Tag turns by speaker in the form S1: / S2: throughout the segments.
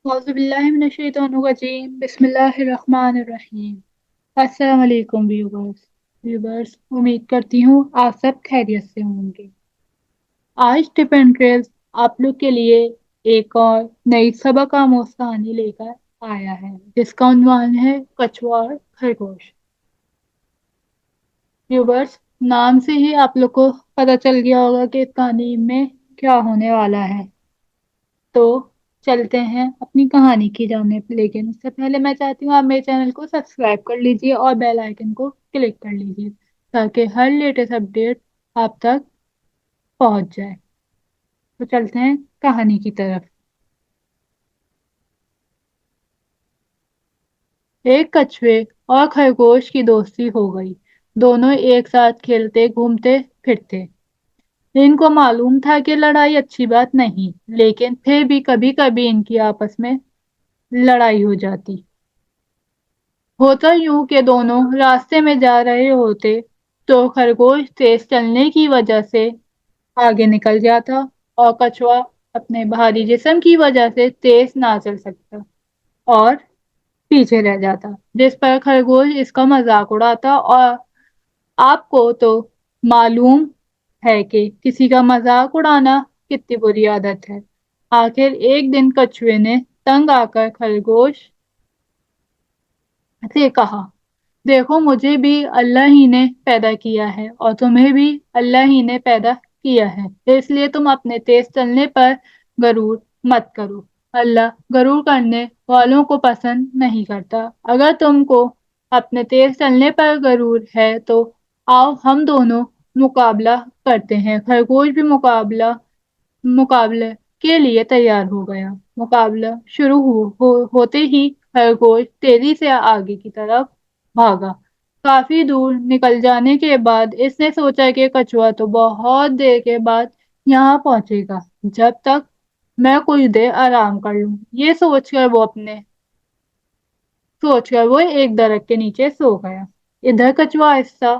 S1: औज़ुबिल्लाहिमिनश्शैतानिर्रजीम बिस्मिल्लाहिर्रहमानिर्रहीम। अस्सलाम वालेकुम व्यूवर्स, उम्मीद करती हूँ आप सब खैरियत से होंगे। आज टिप एंड ट्रिक्स आप लोग के लिए एक और नई सबक आमोज कहानी लेकर आया है, जिसका उन्वान है कछुआ और खरगोश। व्यूवर्स, नाम से ही आप लोग को पता चल गया होगा कि इस कहानी में क्या होने वाला है। तो चलते हैं अपनी कहानी की जानिब, लेकिन उससे पहले मैं चाहती हूँ आप मेरे चैनल को सब्सक्राइब कर लीजिए और बेल आइकन को क्लिक कर लीजिए, ताकि हर लेटेस्ट अपडेट आप तक पहुंच जाए। तो चलते हैं कहानी की तरफ। एक कछुए और खरगोश की दोस्ती हो गई। दोनों एक साथ खेलते घूमते फिरते। इनको मालूम था कि लड़ाई अच्छी बात नहीं, लेकिन फिर भी कभी कभी इनकी आपस में लड़ाई हो जाती। होता यूं कि दोनों रास्ते में जा रहे होते तो खरगोश तेज चलने की वजह से आगे निकल जाता और कछुआ अपने भारी जिस्म की वजह से तेज ना चल सकता और पीछे रह जाता, जिस पर खरगोश इसका मजाक उड़ाता। और आपको तो मालूम है कि किसी का मजाक उड़ाना कितनी बुरी आदत है। आखिर एक दिन कछुए ने तंग आकर खरगोश से कहा, देखो, मुझे भी अल्लाह ही ने पैदा किया है और तुम्हें भी अल्लाह ही ने पैदा किया है, इसलिए तुम अपने तेज चलने पर गरूर मत करो। अल्लाह गरूर करने वालों को पसंद नहीं करता। अगर तुमको अपने तेज चलने पर गरूर है तो आओ हम दोनों मुकाबला करते हैं। खरगोश भी मुकाबले के लिए तैयार हो गया। मुकाबला शुरू होते ही खरगोश तेजी से आगे की तरफ भागा। काफी दूर निकल जाने के बाद इसने सोचा कि कछुआ तो बहुत देर के बाद यहाँ पहुंचेगा, जब तक मैं कुछ देर आराम कर लूं। ये सोचकर वो एक दरख्त के नीचे सो गया। इधर कछुआ आहिस्ता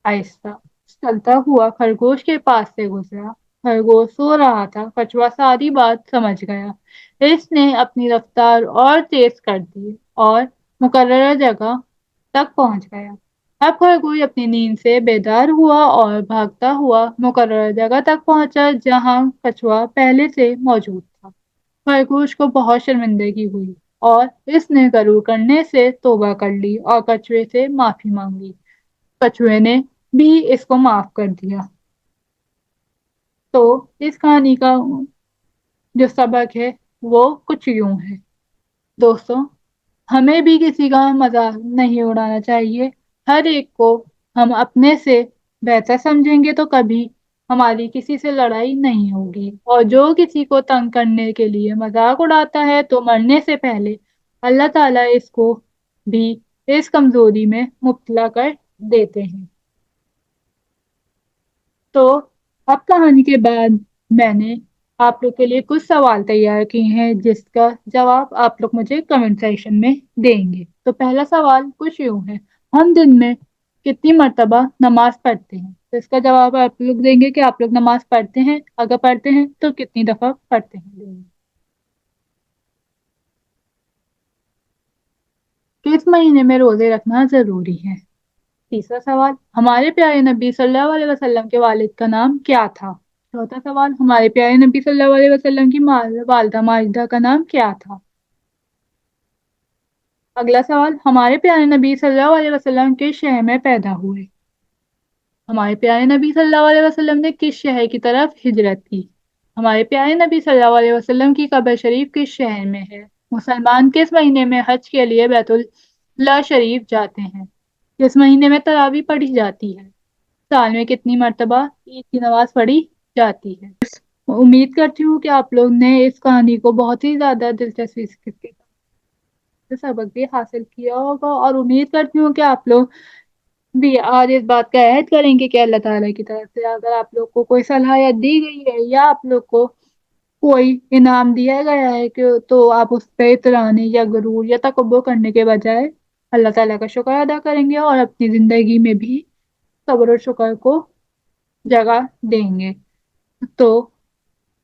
S1: आहिस्ता चलता हुआ खरगोश के पास से गुजरा। खरगोश सो रहा था। कछुआ सारी बात समझ गया। इसने अपनी रफ्तार और तेज कर दी और मुकर्रर जगह तक पहुंच गया। अब खरगोश अपनी नींद से बेदार हुआ और भागता हुआ मुकर्रर जगह तक पहुंचा, जहां कछुआ पहले से मौजूद था। खरगोश को बहुत शर्मिंदगी हुई और इसने गरूर करने से तौबा कर ली और कछुए से माफी मांगी। कछुए ने भी इसको माफ कर दिया। तो इस कहानी का जो सबक है वो कुछ यूं है। दोस्तों, हमें भी किसी का मजाक नहीं उड़ाना चाहिए। हर एक को हम अपने से बेहतर समझेंगे तो कभी हमारी किसी से लड़ाई नहीं होगी। और जो किसी को तंग करने के लिए मजाक उड़ाता है तो मरने से पहले अल्लाह ताला इसको भी इस कमजोरी में मुब्तला कर देते हैं। तो अब कहानी के बाद मैंने आप लोग के लिए कुछ सवाल तैयार किए हैं, जिसका जवाब आप लोग मुझे कमेंट सेक्शन में देंगे। तो पहला सवाल कुछ यूं है, हम दिन में कितनी मर्तबा नमाज पढ़ते हैं? तो इसका जवाब आप लोग देंगे कि आप लोग नमाज पढ़ते हैं। अगर पढ़ते हैं तो कितनी दफा पढ़ते हैं दिन में? किस महीने में रोजे रखना जरूरी है? तीसरा सवाल, हमारे प्यारे नबी सल्लल्लाहु अलैहि वसल्लम के वालिद का नाम क्या था? चौथा सवाल, हमारे प्यारे नबी सल्लल्लाहु अलैहि वसल्लम की वालिदा माजिदा का नाम क्या था? अगला सवाल, हमारे प्यारे नबी सल्लल्लाहु अलैहि वसल्लम किस शहर में पैदा हुए? हमारे प्यारे नबी सल्लल्लाहु अलैहि वसल्लम ने किस शहर की तरफ हिजरत की? हमारे प्यारे नबी सल्लल्लाहु अलैहि वसल्लम की कब्र शरीफ किस शहर में है? मुसलमान किस महीने में हज के लिए बैतुल्लाह शरीफ जाते हैं? किस महीने में तरावी पढ़ी जाती है? साल में कितनी मर्तबा ईद की नमाज पढ़ी जाती है? उम्मीद करती हूँ कि आप लोग ने इस कहानी को बहुत ही ज्यादा दिलचस्पी से सबक भी हासिल किया होगा, और उम्मीद करती हूँ कि आप लोग भी आज इस बात का अहद करेंगे कि अल्लाह ताला की तरफ से अगर आप लोग को कोई सलाहियत दी गई है या आप लोग को कोई इनाम दिया गया है कि तो आप उस पे इतराने या गुरूर या तकब्बुर करने के बजाय अल्लाह ताला का शुक्र अदा करेंगे और अपनी जिंदगी में भी सब्र और शुक्र को जगह देंगे। तो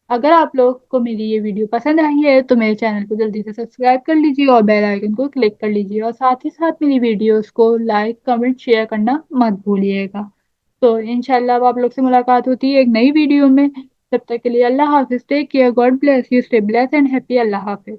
S1: اگر آپ لوگ کو میری یہ ویڈیو پسند آئی ہے تو میرے چینل کو جلدی سے سبسکرائب کر لیجیے اور بیل آئیکن کو کلک کر لیجیے، اور ساتھ ہی ساتھ میری ویڈیوز کو لائک کمنٹ شیئر کرنا مت بھولیے گا۔ تو انشاءاللہ اب آپ لوگ سے ملاقات ہوتی ہے ایک نئی ویڈیو میں، تب تک کے لیے اللہ حافظ، take care, God bless you, stay blessed and happy, اللہ حافظ۔